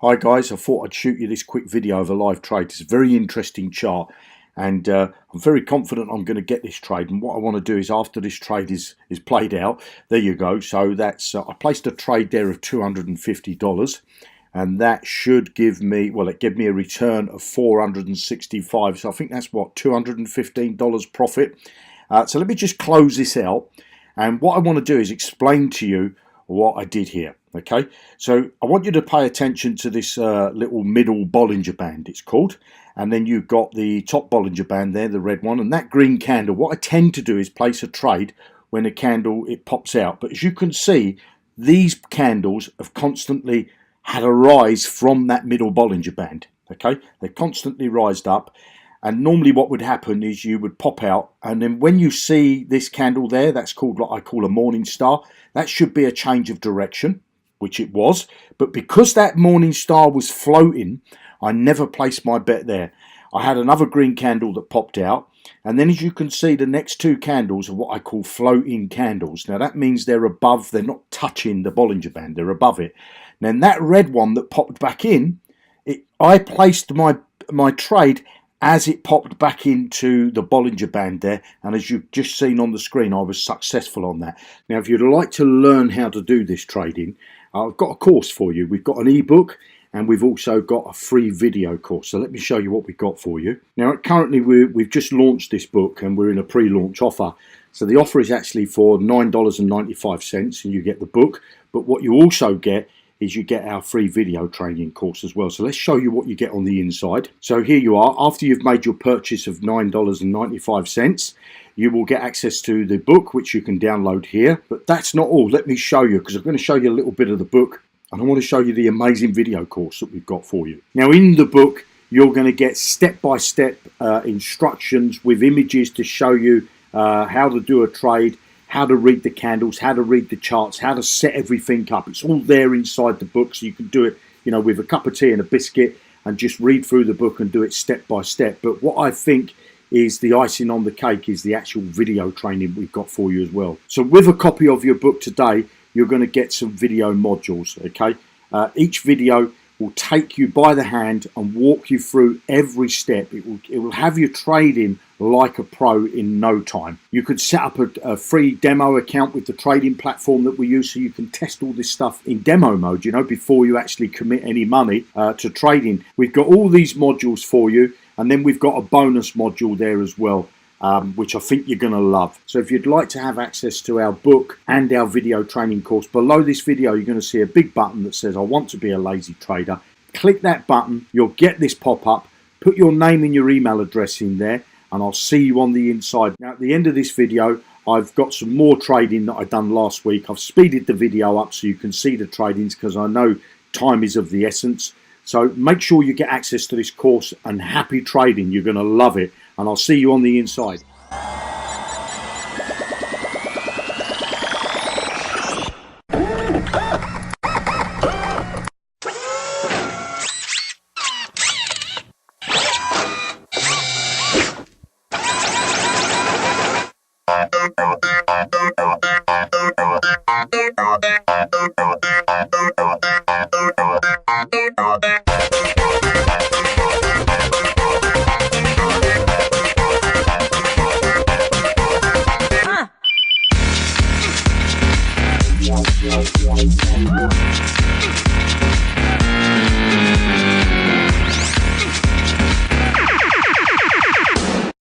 Hi guys, I thought I'd shoot you this quick video of a live trade. It's a very interesting chart and I'm very confident I'm going to get this trade, and what I want to do is after this trade is played out, there you go. So that's I placed a trade there of $250 and that should give me, well, it gave me a return of 465. So I think that's what, $215 profit. So let me just close this out, and what I want to do is explain to you what I did here. Okay, so I want you to pay attention to this little middle Bollinger Band, it's called, and then you've got the top Bollinger Band there, the red one, and that green candle. What I tend to do is place a trade when a candle it pops out, but as you can see, these candles have constantly had a rise from that middle Bollinger Band. Okay, they constantly rised up, and normally what would happen is you would pop out, and then when you see this candle there, that's called what I call a morning star. That should be a change of direction, which it was, but because that morning star was floating, I never placed my bet there. I had another green candle that popped out, and then as you can see, the next two candles are what I call floating candles. Now that means they're above, they're not touching the Bollinger Band, they're above it. Then that red one that popped back in, I placed my trade as it popped back into the Bollinger Band there, and as you've just seen on the screen, I was successful on that. Now if you'd like to learn how to do this trading, I've got a course for you. We've got an ebook and we've also got a free video course. So let me show you what we've got for you. Now currently we've just launched this book and we're in a pre-launch offer. So the offer is actually for $9.95 and you get the book, but what you also get is you get our free video training course as well. So let's show you what you get on the inside. So here you are. After you've made your purchase of $9.95, you will get access to the book, which you can download here. But that's not all. Let me show you, because I'm going to show you a little bit of the book, and I want to show you the amazing video course that we've got for you. Now in the book, you're going to get step-by-step instructions with images to show you how to do a trade, how to read the candles, how to read the charts, how to set everything up. It's all there inside the book, so you can do it, you know, with a cup of tea and a biscuit and just read through the book and do it step by step. But what I think is the icing on the cake is the actual video training we've got for you as well. So with a copy of your book today, you're going to get some video modules, okay? Each video will take you by the hand and walk you through every step. It will have you trading like a pro in no time. You could set up a free demo account with the trading platform that we use, so you can test all this stuff in demo mode, you know, before you actually commit any money to trading. We've got all these modules for you, and then we've got a bonus module there as well, which I think you're going to love. So if you'd like to have access to our book and our video training course, below this video you're going to see a big button that says I want to be a lazy trader. Click that button, you'll get this pop-up, put your name and your email address in there, and I'll see you on the inside. Now at the end of this video, I've got some more trading that I've done last week. I've speeded the video up so you can see the tradings, because I know time is of the essence. So make sure you get access to this course, and happy trading. You're going to love it, and I'll see you on the inside.